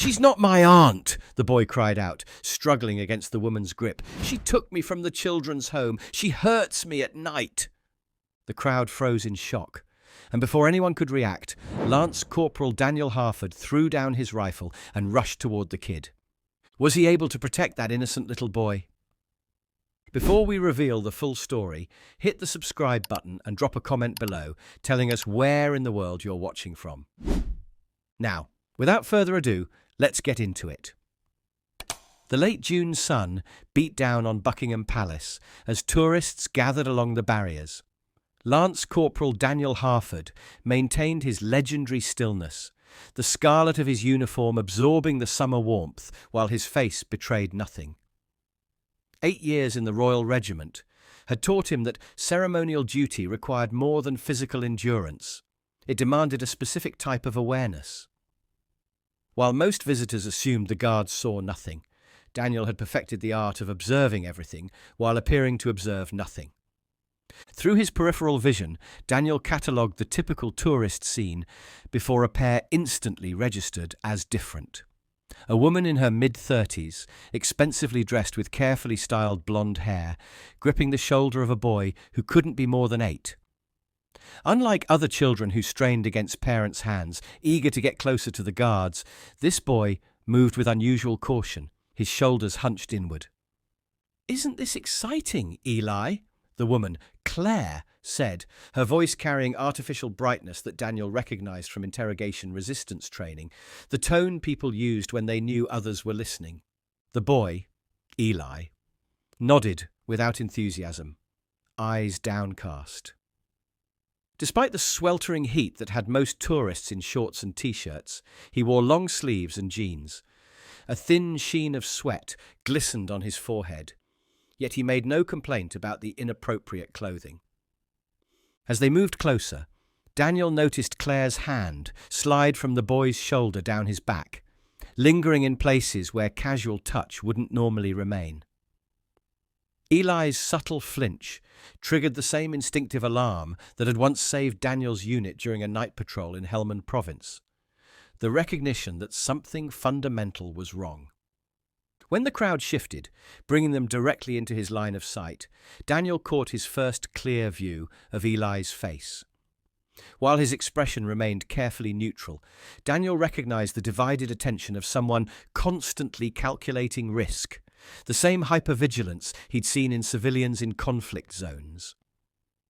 "She's not my aunt," the boy cried out, struggling against the woman's grip. "She took me from the children's home. She hurts me at night." The crowd froze in shock, and before anyone could react, Lance Corporal Daniel Harford threw down his rifle and rushed toward the kid. Was he able to protect that innocent little boy? Before we reveal the full story, hit the subscribe button and drop a comment below telling us where in the world you're watching from. Now, without further ado, let's get into it. The late June sun beat down on Buckingham Palace as tourists gathered along the barriers. Lance Corporal Daniel Harford maintained his legendary stillness, the scarlet of his uniform absorbing the summer warmth while his face betrayed nothing. 8 years in the Royal Regiment had taught him that ceremonial duty required more than physical endurance. It demanded a specific type of awareness. While most visitors assumed the guards saw nothing, Daniel had perfected the art of observing everything while appearing to observe nothing. Through his peripheral vision, Daniel catalogued the typical tourist scene before a pair instantly registered as different. A woman in her mid-30s, expensively dressed with carefully styled blonde hair, gripping the shoulder of a boy who couldn't be more than 8. Unlike other children who strained against parents' hands, eager to get closer to the guards, this boy moved with unusual caution, his shoulders hunched inward. "Isn't this exciting, Eli?" the woman, Claire, said, her voice carrying artificial brightness that Daniel recognized from interrogation resistance training, the tone people used when they knew others were listening. The boy, Eli, nodded without enthusiasm, eyes downcast. Despite the sweltering heat that had most tourists in shorts and t-shirts, he wore long sleeves and jeans. A thin sheen of sweat glistened on his forehead, yet he made no complaint about the inappropriate clothing. As they moved closer, Daniel noticed Claire's hand slide from the boy's shoulder down his back, lingering in places where casual touch wouldn't normally remain. Eli's subtle flinch triggered the same instinctive alarm that had once saved Daniel's unit during a night patrol in Helmand Province. The recognition that something fundamental was wrong. When the crowd shifted, bringing them directly into his line of sight, Daniel caught his first clear view of Eli's face. While his expression remained carefully neutral, Daniel recognized the divided attention of someone constantly calculating risk, the same hypervigilance he'd seen in civilians in conflict zones.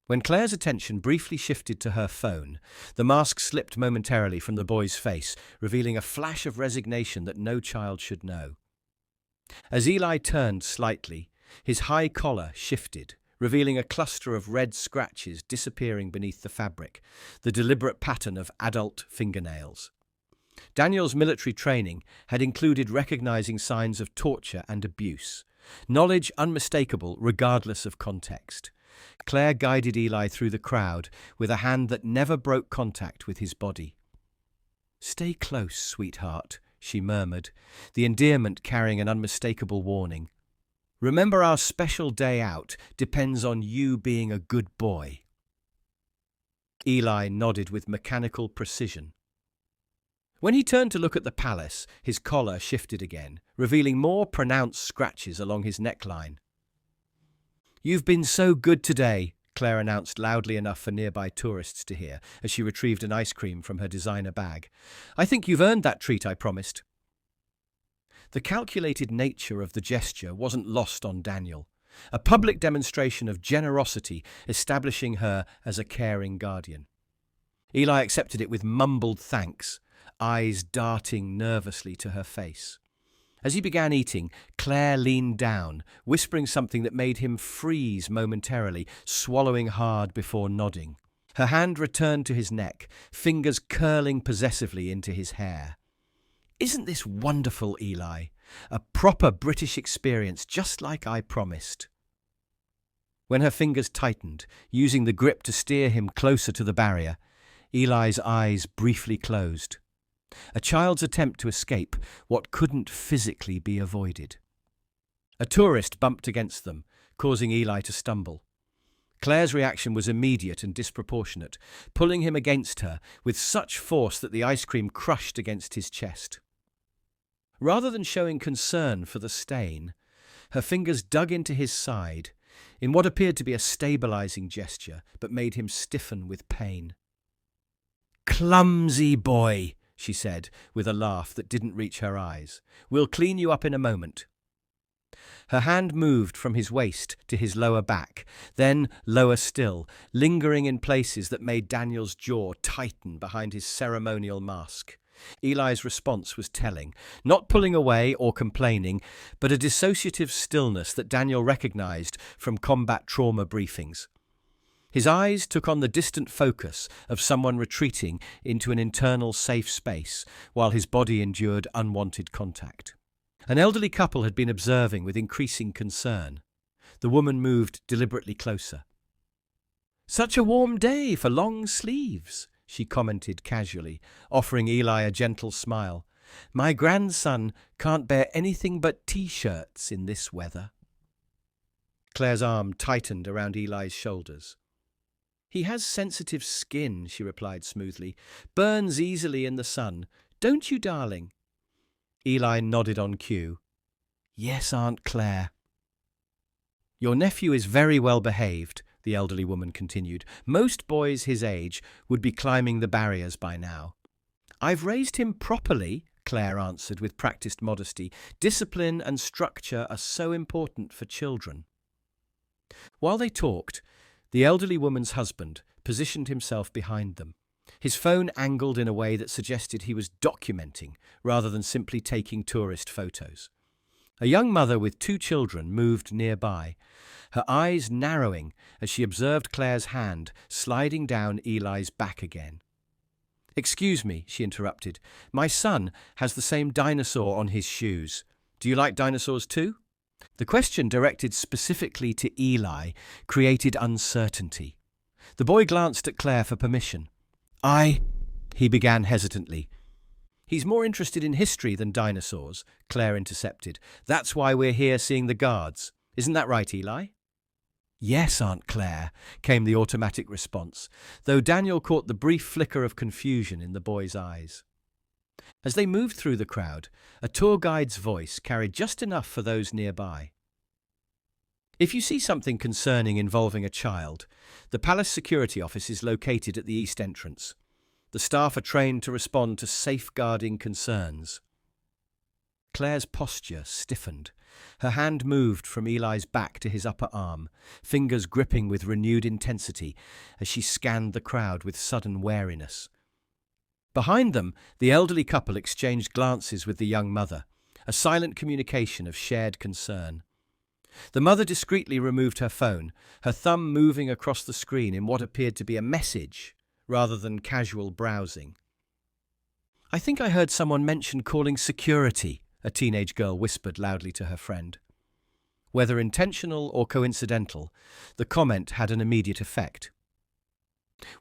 When Claire's attention briefly shifted to her phone, the mask slipped momentarily from the boy's face, revealing a flash of resignation that no child should know. As Eli turned slightly, his high collar shifted, revealing a cluster of red scratches disappearing beneath the fabric, the deliberate pattern of adult fingernails. Daniel's military training had included recognizing signs of torture and abuse, knowledge unmistakable regardless of context. Claire guided Eli through the crowd with a hand that never broke contact with his body. "Stay close, sweetheart," she murmured, the endearment carrying an unmistakable warning. "Remember, our special day out depends on you being a good boy." Eli nodded with mechanical precision. When he turned to look at the palace, his collar shifted again, revealing more pronounced scratches along his neckline. "You've been so good today," Claire announced loudly enough for nearby tourists to hear as she retrieved an ice cream from her designer bag. "I think you've earned that treat I promised." The calculated nature of the gesture wasn't lost on Daniel, a public demonstration of generosity establishing her as a caring guardian. Eli accepted it with mumbled thanks, eyes darting nervously to her face. As he began eating, Claire leaned down, whispering something that made him freeze momentarily, swallowing hard before nodding. Her hand returned to his neck, fingers curling possessively into his hair. "Isn't this wonderful, Eli? A proper British experience, just like I promised." When her fingers tightened, using the grip to steer him closer to the barrier, Eli's eyes briefly closed. A child's attempt to escape what couldn't physically be avoided. A tourist bumped against them, causing Eli to stumble. Claire's reaction was immediate and disproportionate, pulling him against her with such force that the ice cream crushed against his chest. Rather than showing concern for the stain, her fingers dug into his side in what appeared to be a stabilizing gesture, but made him stiffen with pain. "Clumsy boy," she said, with a laugh that didn't reach her eyes. "We'll clean you up in a moment." Her hand moved from his waist to his lower back, then lower still, lingering in places that made Daniel's jaw tighten behind his ceremonial mask. Eli's response was telling, not pulling away or complaining, but a dissociative stillness that Daniel recognized from combat trauma briefings. His eyes took on the distant focus of someone retreating into an internal safe space, while his body endured unwanted contact. An elderly couple had been observing with increasing concern. The woman moved deliberately closer. "Such a warm day for long sleeves," she commented casually, offering Eli a gentle smile. "My grandson can't bear anything but T-shirts in this weather." Claire's arm tightened around Eli's shoulders. "He has sensitive skin," she replied smoothly. "Burns easily in the sun. Don't you, darling?" Eli nodded on cue. "Yes, Aunt Claire." "Your nephew is very well behaved," the elderly woman continued. "Most boys his age would be climbing the barriers by now." "I've raised him properly," Claire answered with practiced modesty. "Discipline and structure are so important for children." While they talked, the elderly woman's husband positioned himself behind them, his phone angled in a way that suggested he was documenting rather than simply taking tourist photos. A young mother with 2 children moved nearby, her eyes narrowing as she observed Claire's hand sliding down Eli's back again. "Excuse me," she interrupted. "My son has the same dinosaur on his shoes. Do you like dinosaurs too?" The question, directed specifically to Eli, created uncertainty. The boy glanced at Claire for permission. He began hesitantly. "He's more interested in history than dinosaurs," Claire intercepted. "That's why we're here seeing the guards. Isn't that right, Eli?" "Yes, Aunt Claire," came the automatic response, though Daniel caught the brief flicker of confusion in the boy's eyes. As they moved through the crowd, a tour guide's voice carried just enough for those nearby. "If you see something concerning involving a child, the palace security office is located at the east entrance. The staff are trained to respond to safeguarding concerns." Claire's posture stiffened. Her hand moved from Eli's back to his upper arm, fingers gripping with renewed intensity as she scanned the crowd with sudden wariness. Behind them, the elderly couple exchanged glances with the young mother, a silent communication of shared concern. The mother discreetly removed her phone, her thumb moving across the screen in what appeared to be a message rather than casual browsing. "I think I heard someone mention calling security," a teenage girl whispered loudly to her friend. Whether intentional or coincidental, the comment had an immediate effect.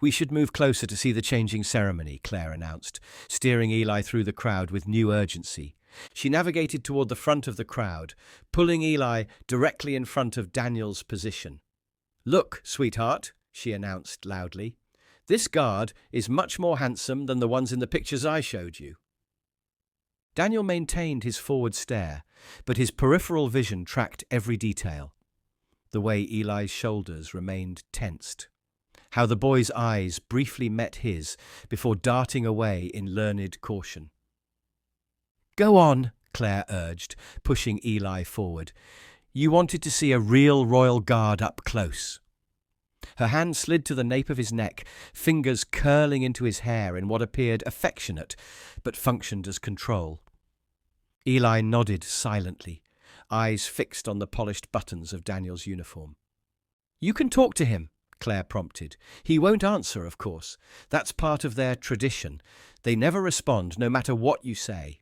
"We should move closer to see the changing ceremony," Claire announced, steering Eli through the crowd with new urgency. She navigated toward the front of the crowd, pulling Eli directly in front of Daniel's position. "Look, sweetheart," she announced loudly. "This guard is much more handsome than the ones in the pictures I showed you." Daniel maintained his forward stare, but his peripheral vision tracked every detail. The way Eli's shoulders remained tensed. How the boy's eyes briefly met his before darting away in learned caution. "Go on," Claire urged, pushing Eli forward. "You wanted to see a real royal guard up close." Her hand slid to the nape of his neck, fingers curling into his hair in what appeared affectionate, but functioned as control. Eli nodded silently, eyes fixed on the polished buttons of Daniel's uniform. "You can talk to him," Claire prompted. "He won't answer, of course. That's part of their tradition. They never respond, no matter what you say."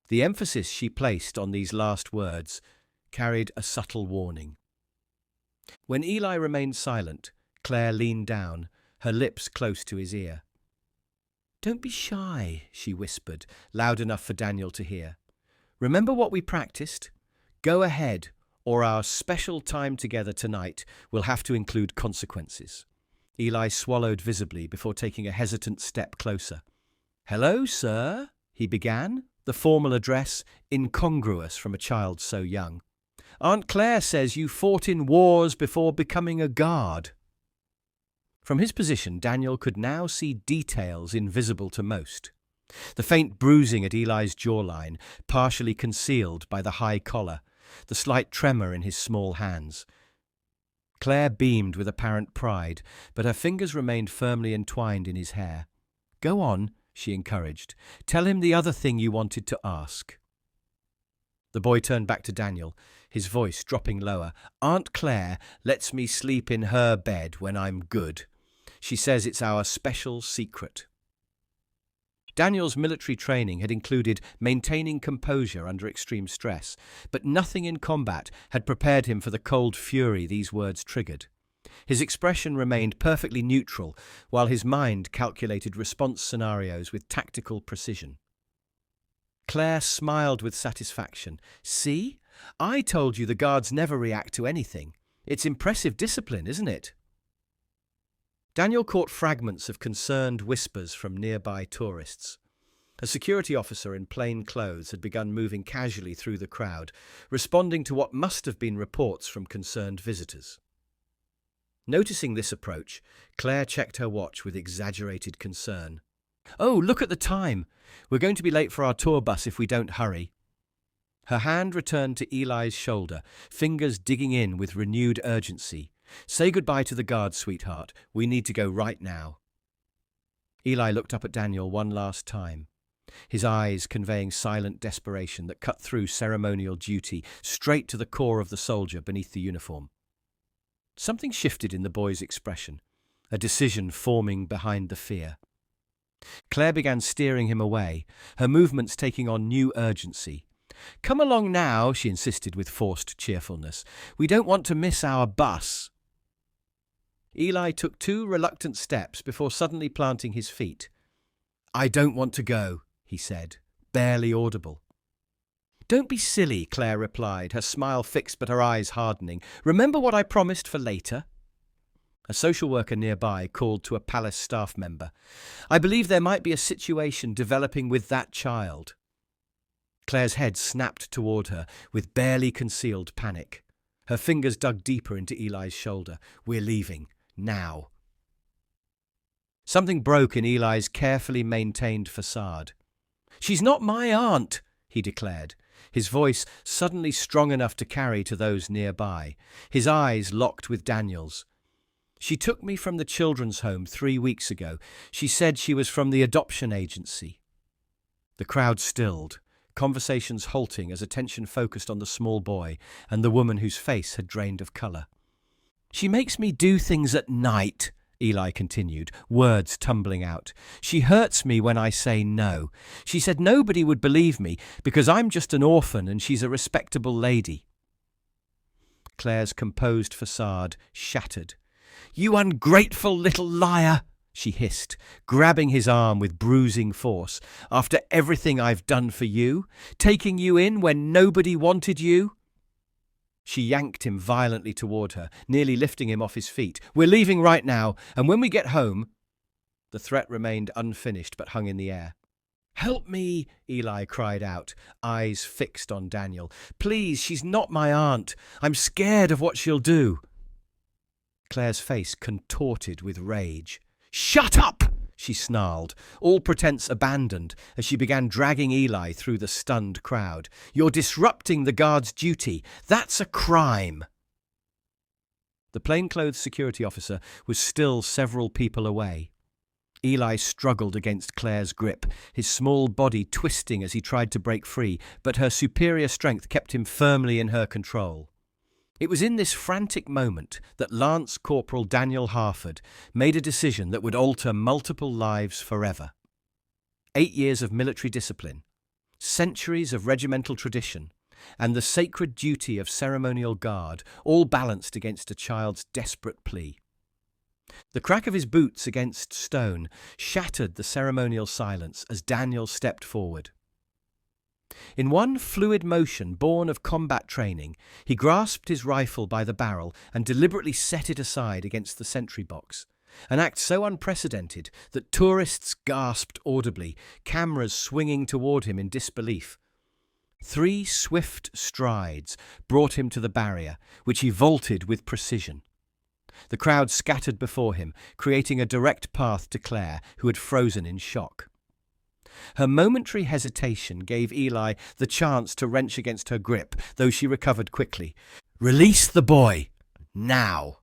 The emphasis she placed on these last words carried a subtle warning. When Eli remained silent, Claire leaned down, her lips close to his ear. "Don't be shy," she whispered, loud enough for Daniel to hear. "Remember what we practiced? Go ahead, or our special time together tonight will have to include consequences." Eli swallowed visibly before taking a hesitant step closer. "Hello, sir," he began, the formal address incongruous from a child so young. Aunt Claire says you fought in wars before becoming a guard. From his position, Daniel could now see details invisible to most. The faint bruising at Eli's jawline, partially concealed by the high collar, the slight tremor in his small hands. Claire beamed with apparent pride, but her fingers remained firmly entwined in his hair. "Go on," she encouraged. "Tell him the other thing you wanted to ask." The boy turned back to Daniel, his voice dropping lower. "Aunt Claire lets me sleep in her bed when I'm good. She says it's our special secret." Daniel's military training had included maintaining composure under extreme stress, but nothing in combat had prepared him for the cold fury these words triggered. His expression remained perfectly neutral, while his mind calculated response scenarios with tactical precision. Claire smiled with satisfaction. "See? I told you the guards never react to anything. It's impressive discipline, isn't it?" Daniel caught fragments of concerned whispers from nearby tourists. A security officer in plain clothes had begun moving casually through the crowd, responding to what must have been reports from concerned visitors. Noticing this approach, Claire checked her watch with exaggerated concern. "Oh, look at the time! We're going to be late for our tour bus if we don't hurry." Her hand returned to Eli's shoulder, fingers digging in with renewed urgency. "Say goodbye to the guards, sweetheart. We need to go right now." Eli looked up at Daniel one last time, his eyes conveying silent desperation that cut through ceremonial duty, straight to the core of the soldier beneath the uniform. Something shifted in the boy's expression, a decision forming behind the fear. Claire began steering him away, her movements taking on new urgency. "Come along now," she insisted with forced cheerfulness. "We don't want to miss our bus." Eli took 2 reluctant steps before suddenly planting his feet. "I don't want to go," he said, barely audible. "Don't be silly," Claire replied, her smile fixed but her eyes hardening. "Remember what I promised for later?" A social worker nearby called to a palace staff member. "I believe there might be a situation developing with that child." Claire's head snapped toward her with barely concealed panic. Her fingers dug deeper into Eli's shoulder. "We're leaving. Now." Something broke in Eli's carefully maintained facade. "She's not my aunt," he declared, his voice suddenly strong enough to carry to those nearby, his eyes locked with Daniel's. "She took me from the children's home 3 weeks ago. She said she was from the adoption agency." The crowd stilled, conversations halting as attention focused on the small boy and the woman whose face had drained of colour. "She makes me do things at night," Eli continued, words tumbling out. "She hurts me when I say no. She said nobody would believe me because I'm just an orphan and she's a respectable lady." Claire's composed facade shattered. "You ungrateful little liar," she hissed, grabbing his arm with bruising force. "After everything I've done for you, taking you in when nobody wanted you." She yanked him violently toward her, nearly lifting him off his feet. "We're leaving right now, and when we get home—" The threat remained unfinished but hung in the air. "Help me," Eli cried out, eyes fixed on Daniel. "Please, she's not my aunt. I'm scared of what she'll do." Claire's face contorted with rage. "Shut up!" she snarled, all pretense abandoned as she began dragging Eli through the stunned crowd. "You're disrupting the guard's duty. That's a crime." The plainclothes security officer was still several people away. Eli struggled against Claire's grip, his small body twisting as he tried to break free, but her superior strength kept him firmly in her control. It was in this frantic moment that Lance Corporal Daniel Harford made a decision that would alter multiple lives forever. 8 years of military discipline, centuries of regimental tradition, and the sacred duty of ceremonial guard, all balanced against a child's desperate plea. The crack of his boots against stone shattered the ceremonial silence as Daniel stepped forward. In one fluid motion born of combat training, he grasped his rifle by the barrel and deliberately set it aside against the sentry box. an act so unprecedented that tourists gasped audibly, cameras swinging toward him in disbelief. 3 swift strides brought him to the barrier, which he vaulted with precision. The crowd scattered before him, creating a direct path to Claire, who had frozen in shock. Her momentary hesitation gave Eli the chance to wrench against her grip, though she recovered quickly. "Release the boy! Now!"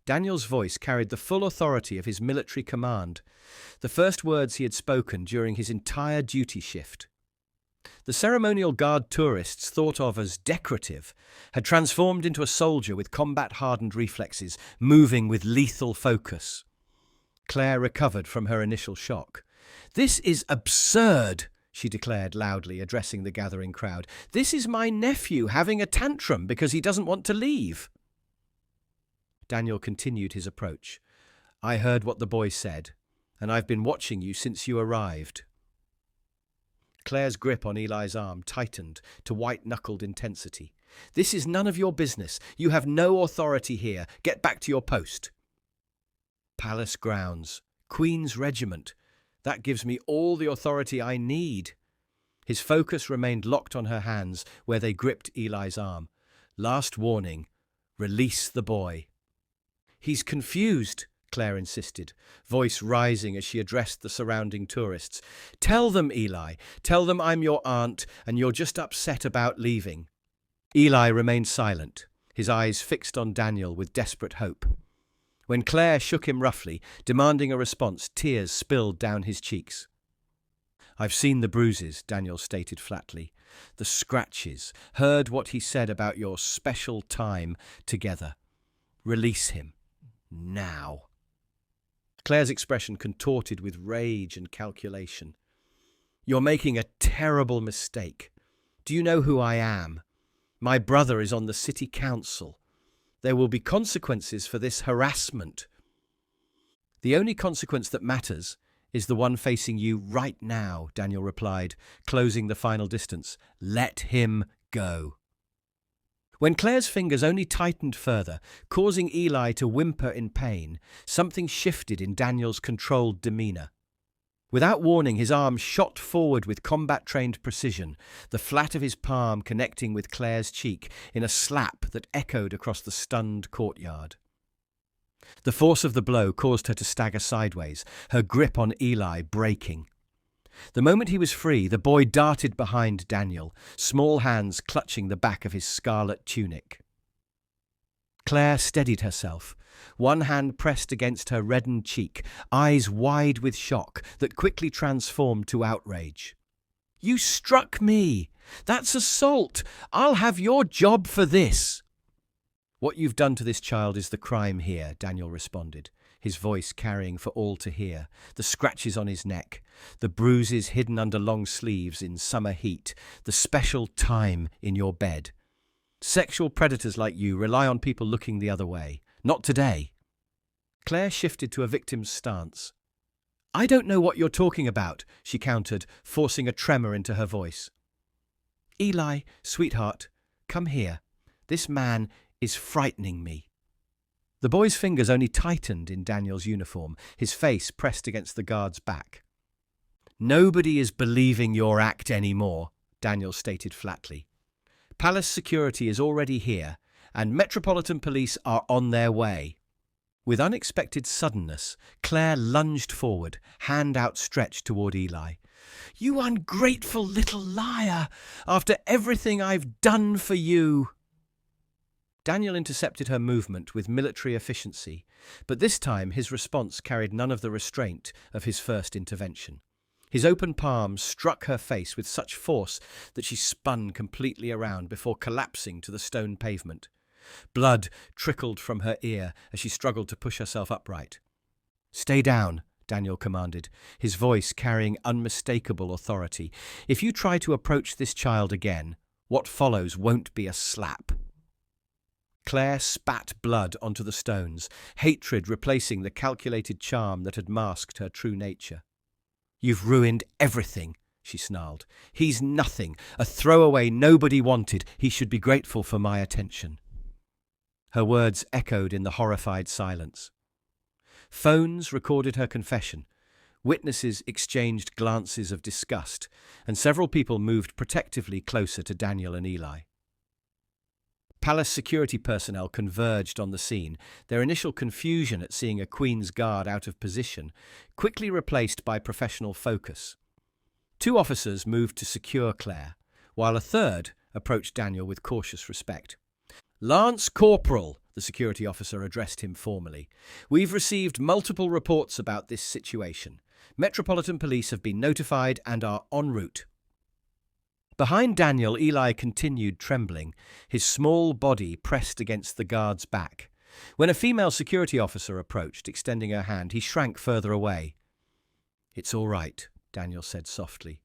Daniel's voice carried the full authority of his military command, the first words he had spoken during his entire duty shift. The ceremonial guard tourists, thought of as decorative, had transformed into a soldier with combat-hardened reflexes, moving with lethal focus. Claire recovered from her initial shock. "This is absurd," she declared loudly, addressing the gathering crowd. "This is my nephew having a tantrum because he doesn't want to leave." Daniel continued his approach. "I heard what the boy said, and I've been watching you since you arrived." Claire's grip on Eli's arm tightened to white-knuckled intensity. "This is none of your business. You have no authority here. Get back to your post." "Palace grounds. Queen's regiment. That gives me all the authority I need." His focus remained locked on her hands where they gripped Eli's arm. "Last warning. Release the boy." "He's confused," Claire insisted, voice rising as she addressed the surrounding tourists. "Tell them, Eli. Tell them I'm your aunt and you're just upset about leaving." Eli remained silent, his eyes fixed on Daniel with desperate hope. When Claire shook him roughly, demanding a response, tears spilled down his cheeks. "I've seen the bruises," Daniel stated flatly. "The scratches. Heard what he said about your special time together. Release him. Now." Claire's expression contorted with rage and calculation. "You're making a terrible mistake. Do you know who I am? My brother is on the city council. There will be consequences for this harassment." "The only consequence that matters is the one facing you right now," Daniel replied, closing the final distance. "Let him go." When Claire's fingers only tightened further, causing Eli to whimper in pain, something shifted in Daniel's controlled demeanor. Without warning, his arm shot forward with combat-trained precision, the flat of his palm connecting with Claire's cheek in a slap that echoed across the stunned courtyard. The force of the blow caused her to stagger sideways, her grip on Eli breaking. The moment he was free, the boy darted behind Daniel, small hands clutching the back of his scarlet tunic. Claire steadied herself, one hand pressed against her reddened cheek, eyes wide with shock that quickly transformed to outrage. "You struck me! That's assault! I'll have your job for this!" "What you've done to this child is the crime here," Daniel responded, his voice carrying for all to hear. The scratches on his neck, the bruises hidden under long sleeves in summer heat, the special time in your bed. Sexual predators like you rely on people looking the other way. Not today. Claire shifted to a victim's stance. "I don't know what you're talking about," she countered, forcing a tremor into her voice. "Eli, sweetheart, come here. This man is frightening me." The boy's fingers only tightened in Daniel's uniform, his face pressed against the guard's back. "Nobody is believing your act anymore," Daniel stated flatly. "Palace security is already here, and Metropolitan Police are on their way." With unexpected suddenness, Claire lunged forward, hand outstretched toward Eli. "You ungrateful little liar! After everything I've done for you!" Daniel intercepted her movement with military efficiency, but this time his response carried none of the restraint of his first intervention. His open palm struck her face with such force that she spun completely around before collapsing to the stone pavement. Blood trickled from her ear as she struggled to push herself upright. "Stay down," Daniel commanded, his voice carrying unmistakable authority. "If you try to approach this child again, what follows won't be a slap." Claire spat blood onto the stones, hatred replacing the calculated charm that had masked her true nature. "You've ruined everything," she snarled. "He's nothing, a throwaway nobody wanted. He should be grateful for my attention." Her words echoed in the horrified silence. Phones recorded her confession. Witnesses exchanged glances of disgust, and several people moved protectively closer to Daniel and Eli. Palace security personnel converged on the scene, their initial confusion at seeing a Queen's Guard out of position quickly replaced by professional focus. 2 officers moved to secure Claire, while a third approached Daniel with cautious respect. "Lance Corporal," the security officer addressed him formally, "we've received multiple reports about this situation. Metropolitan Police have been notified and are en route." Behind Daniel, Eli continued trembling, his small body pressed against the guard's back. When a female security officer approached, extending her hand, he shrank further away. "It's all right," Daniel said softly,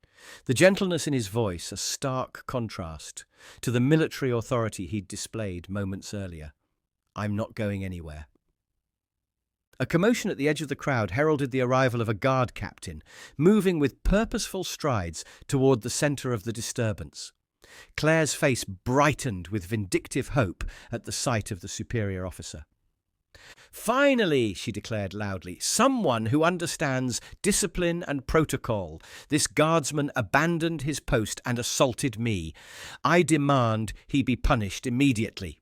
the gentleness in his voice a stark contrast to the military authority he'd displayed moments earlier. "I'm not going anywhere." A commotion at the edge of the crowd heralded the arrival of a guard captain, moving with purposeful strides toward the center of the disturbance. Claire's face brightened with vindictive hope at the sight of the superior officer. "Finally," she declared loudly, "someone who understands discipline and protocol. This guardsman abandoned his post and assaulted me. I demand he be punished immediately."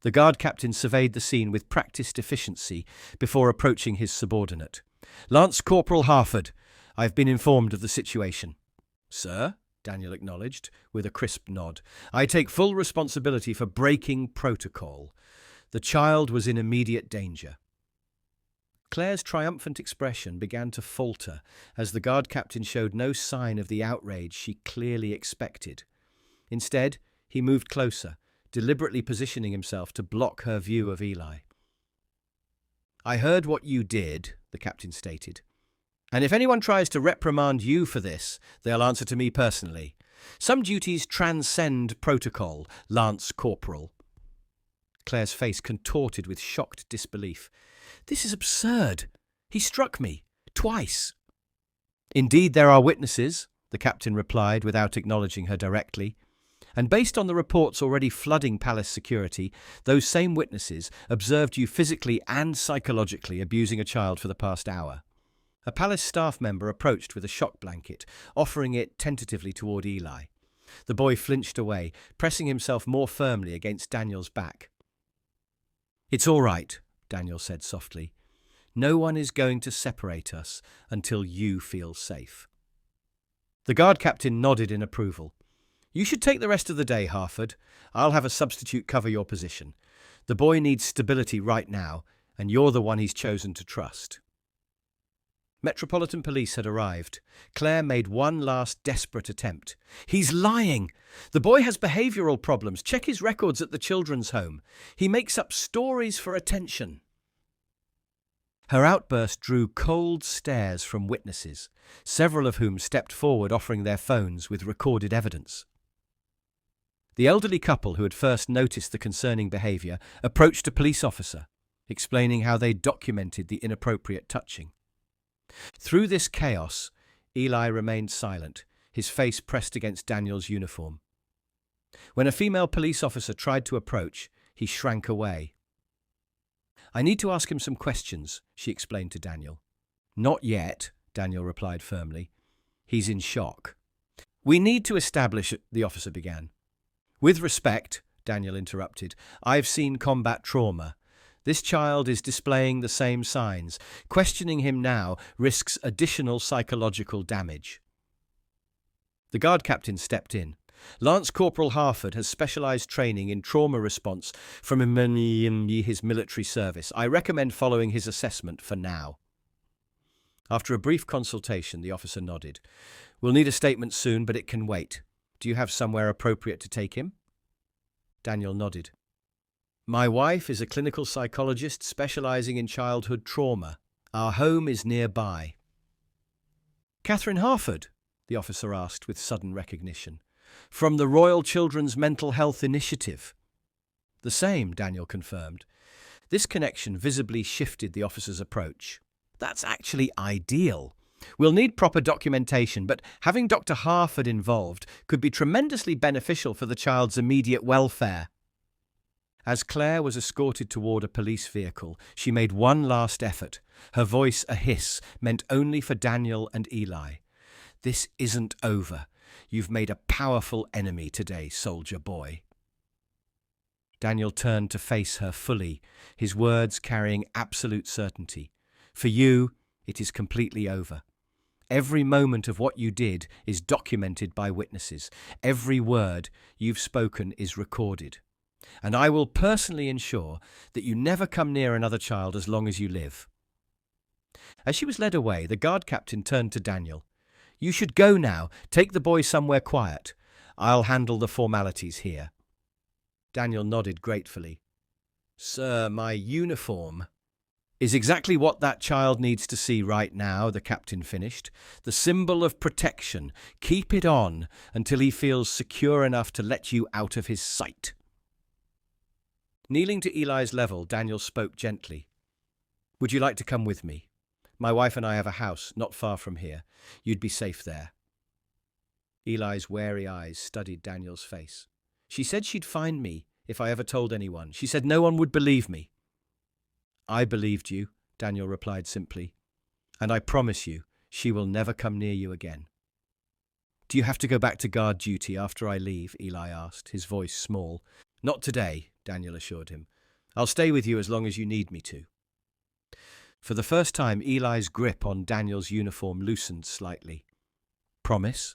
The guard captain surveyed the scene with practiced efficiency before approaching his subordinate. "Lance Corporal Harford, I've been informed of the situation." "Sir," Daniel acknowledged, with a crisp nod, "I take full responsibility for breaking protocol. The child was in immediate danger." Claire's triumphant expression began to falter as the guard captain showed no sign of the outrage she clearly expected. Instead, he moved closer, deliberately positioning himself to block her view of Eli. "I heard what you did," the captain stated, "and if anyone tries to reprimand you for this, they'll answer to me personally. Some duties transcend protocol, Lance Corporal." Claire's face contorted with shocked disbelief. "This is absurd. He struck me. Twice." "Indeed, there are witnesses," the captain replied without acknowledging her directly. "And based on the reports already flooding palace security, those same witnesses observed you physically and psychologically abusing a child for the past hour." A palace staff member approached with a shock blanket, offering it tentatively toward Eli. The boy flinched away, pressing himself more firmly against Daniel's back. "It's all right," Daniel said softly. "No one is going to separate us until you feel safe." The guard captain nodded in approval. "You should take the rest of the day, Harford. I'll have a substitute cover your position. The boy needs stability right now, and you're the one he's chosen to trust." Metropolitan Police had arrived. Claire made one last desperate attempt. "He's lying! The boy has behavioral problems. Check his records at the children's home. He makes up stories for attention." Her outburst drew cold stares from witnesses, several of whom stepped forward offering their phones with recorded evidence. The elderly couple who had first noticed the concerning behaviour approached a police officer, explaining how they documented the inappropriate touching. Through this chaos, Eli remained silent, his face pressed against Daniel's uniform. When a female police officer tried to approach, he shrank away. "I need to ask him some questions," she explained to Daniel. "Not yet," Daniel replied firmly. "He's in shock." "We need to establish," the officer began. "With respect," Daniel interrupted, "I've seen combat trauma. This child is displaying the same signs. Questioning him now risks additional psychological damage." The guard captain stepped in. "Lance Corporal Harford has specialized training in trauma response from his military service. I recommend following his assessment for now." After a brief consultation, the officer nodded. "We'll need a statement soon, but it can wait. Do you have somewhere appropriate to take him?" Daniel nodded. "My wife is a clinical psychologist specializing in childhood trauma. Our home is nearby." "Catherine Harford?" the officer asked with sudden recognition. "From the Royal Children's Mental Health Initiative." "The same," Daniel confirmed. This connection visibly shifted the officer's approach. "That's actually ideal. We'll need proper documentation, but having Dr. Harford involved could be tremendously beneficial for the child's immediate welfare." As Claire was escorted toward a police vehicle, she made one last effort, her voice a hiss meant only for Daniel and Eli. "This isn't over. You've made a powerful enemy today, soldier boy." Daniel turned to face her fully, his words carrying absolute certainty. "For you, it is completely over. Every moment of what you did is documented by witnesses. Every word you've spoken is recorded. And I will personally ensure that you never come near another child as long as you live." As she was led away, the guard captain turned to Daniel. "You should go now. Take the boy somewhere quiet. I'll handle the formalities here." Daniel nodded gratefully. "Sir, my uniform is exactly what that child needs to see right now," the captain finished. "The symbol of protection. Keep it on until he feels secure enough to let you out of his sight." Kneeling to Eli's level, Daniel spoke gently. "Would you like to come with me? My wife and I have a house not far from here. You'd be safe there." Eli's wary eyes studied Daniel's face. "She said she'd find me if I ever told anyone. She said no one would believe me." "I believed you," Daniel replied simply. "And I promise you, she will never come near you again." "Do you have to go back to guard duty after I leave?" Eli asked, his voice small. "Not today," Daniel assured him. "I'll stay with you as long as you need me to." For the first time, Eli's grip on Daniel's uniform loosened slightly. "Promise?"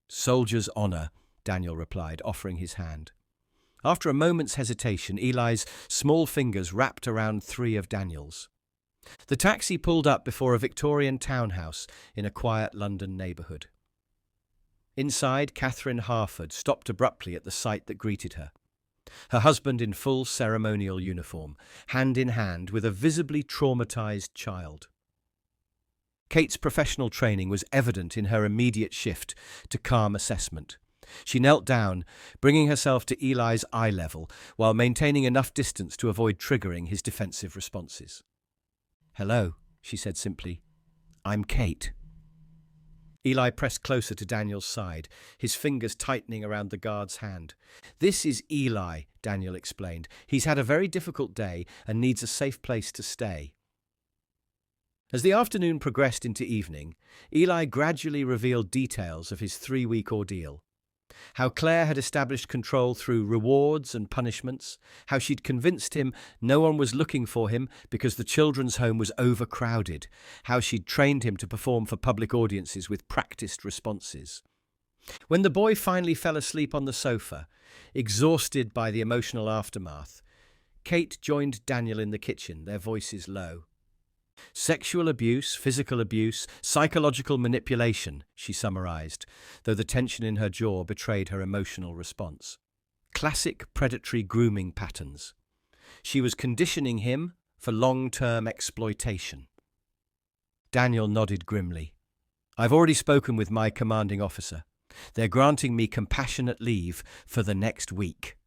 "Soldier's honor," Daniel replied, offering his hand. After a moment's hesitation, Eli's small fingers wrapped around 3 of Daniel's. The taxi pulled up before a Victorian townhouse in a quiet London neighbourhood. Inside, Catherine Harford stopped abruptly at the sight that greeted her. Her husband in full ceremonial uniform, hand in hand with a visibly traumatized child. Kate's professional training was evident in her immediate shift to calm assessment. She knelt down, bringing herself to Eli's eye level while maintaining enough distance to avoid triggering his defensive responses. "Hello," she said simply. "I'm Kate." Eli pressed closer to Daniel's side, his fingers tightening around the guard's hand. "This is Eli," Daniel explained. "He's had a very difficult day and needs a safe place to stay." As the afternoon progressed into evening, Eli gradually revealed details of his 3-week ordeal. How Claire had established control through rewards and punishments, how she'd convinced him no one was looking for him because the children's home was overcrowded, how she'd trained him to perform for public audiences with practiced responses. When the boy finally fell asleep on the sofa, exhausted by the emotional aftermath, Kate joined Daniel in the kitchen, their voices low. "Sexual abuse, physical abuse, psychological manipulation," she summarized, though the tension in her jaw betrayed her emotional response. Classic predatory grooming patterns. She was conditioning him for long-term exploitation. Daniel nodded grimly. "I've already spoken with my commanding officer. They're granting me compassionate leave for the next week."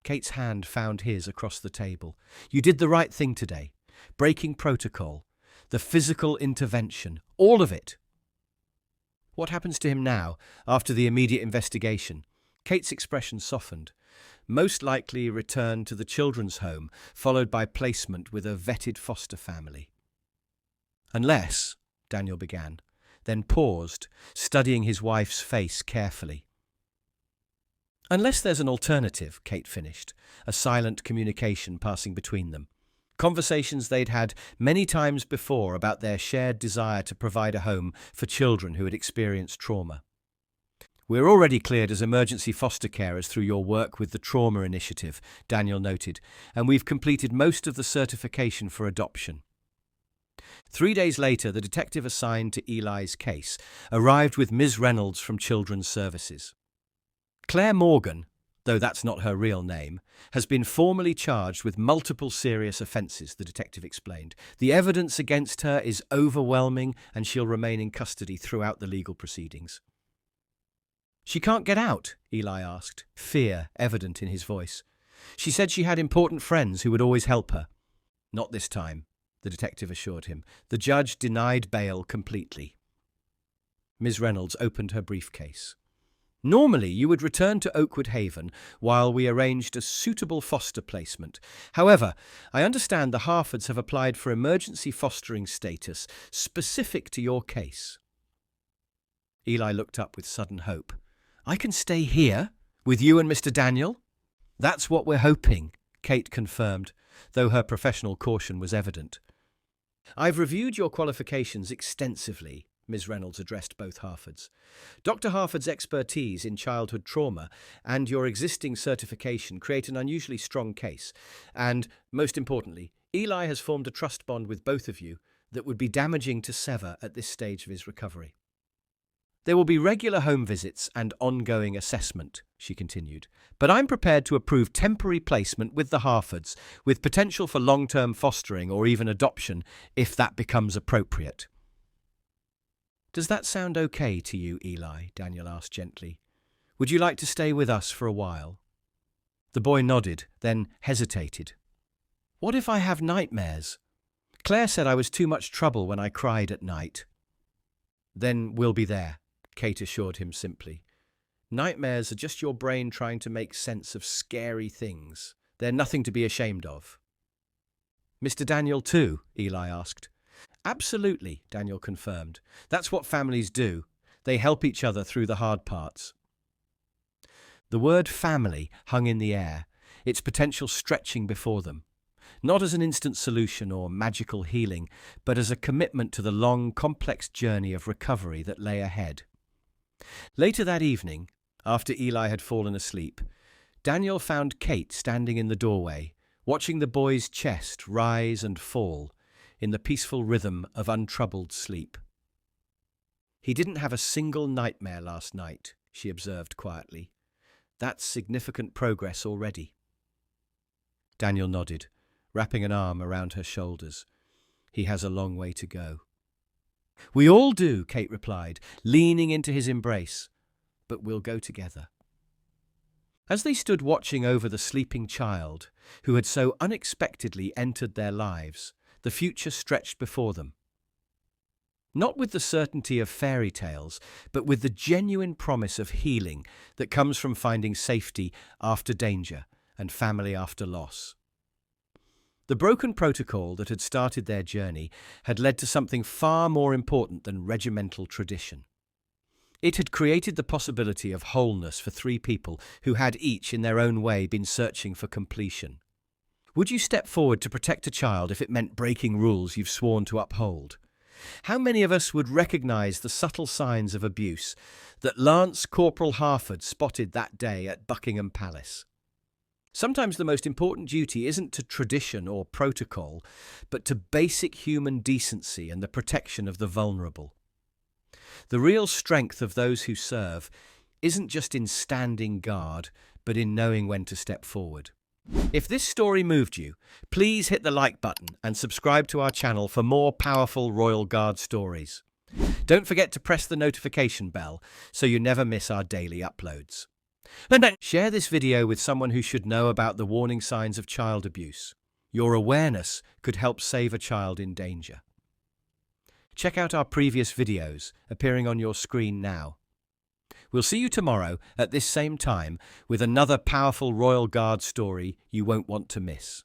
Kate's hand found his across the table. "You did the right thing today. Breaking protocol, the physical intervention, all of it." "What happens to him now, after the immediate investigation?" Kate's expression softened. "Most likely return to the children's home, followed by placement with a vetted foster family." "Unless," Daniel began, then paused, studying his wife's face carefully. "Unless there's an alternative," Kate finished, a silent communication passing between them. Conversations they'd had many times before about their shared desire to provide a home for children who had experienced trauma. "We're already cleared as emergency foster carers through your work with the Trauma Initiative," Daniel noted, "and we've completed most of the certification for adoption." 3 days later, the detective assigned to Eli's case arrived with Ms. Reynolds from Children's Services. Claire Morgan, though that's not her real name, has been formally charged with multiple serious offences, the detective explained. "The evidence against her is overwhelming and she'll remain in custody throughout the legal proceedings." "She can't get out?" Eli asked, fear evident in his voice. "She said she had important friends who would always help her." "Not this time," the detective assured him. "The judge denied bail completely." Ms. Reynolds opened her briefcase. Normally, you would return to Oakwood Haven while we arranged a suitable foster placement. However, I understand the Harfords have applied for emergency fostering status specific to your case. Eli looked up with sudden hope. I can stay here with you and Mr. Daniel? That's what we're hoping, Kate confirmed, though her professional caution was evident. I've reviewed your qualifications extensively, Ms. Reynolds addressed both Harfords. Dr. Harford's expertise in childhood trauma and your existing certification create an unusually strong case. And, most importantly, Eli has formed a trust bond with both of you that would be damaging to sever at this stage of his recovery. There will be regular home visits and ongoing assessment, she continued, but I'm prepared to approve temporary placement with the Harfords, with potential for long-term fostering or even adoption if that becomes appropriate. Does that sound okay to you, Eli? Daniel asked gently. Would you like to stay with us for a while? The boy nodded, then hesitated. What if I have nightmares? Claire said I was too much trouble when I cried at night. Then we'll be there, Kate assured him simply. Nightmares are just your brain trying to make sense of scary things. They're nothing to be ashamed of. Mr. Daniel too? Eli asked. Absolutely, Daniel confirmed. That's what families do. They help each other through the hard parts. The word family hung in the air, its potential stretching before them. Not as an instant solution or magical healing, but as a commitment to the long, complex journey of recovery that lay ahead. Later that evening, after Eli had fallen asleep, Daniel found Kate standing in the doorway, watching the boy's chest rise and fall in the peaceful rhythm of untroubled sleep. He didn't have a single nightmare last night, she observed quietly. That's significant progress already. Daniel nodded, wrapping an arm around her shoulders. He has a long way to go. We all do, Kate replied, leaning into his embrace. But we'll go together. As they stood watching over the sleeping child, who had so unexpectedly entered their lives, the future stretched before them. Not with the certainty of fairy tales, but with the genuine promise of healing that comes from finding safety after danger and family after loss. The broken protocol that had started their journey had led to something far more important than regimental tradition. It had created the possibility of wholeness for three people who had each in their own way been searching for completion. Would you step forward to protect a child if it meant breaking rules you've sworn to uphold? How many of us would recognise the subtle signs of abuse that Lance Corporal Harford spotted that day at Buckingham Palace? Sometimes the most important duty isn't to tradition or protocol, but to basic human decency and the protection of the vulnerable. The real strength of those who serve isn't just in standing guard, but in knowing when to step forward. If this story moved you, please hit the like button and subscribe to our channel for more powerful Royal Guard stories. Don't forget to press the notification bell so you never miss our daily uploads. And then share this video with someone who should know about the warning signs of child abuse. Your awareness could help save a child in danger. Check out our previous videos appearing on your screen now. We'll see you tomorrow at this same time with another powerful Royal Guard story you won't want to miss.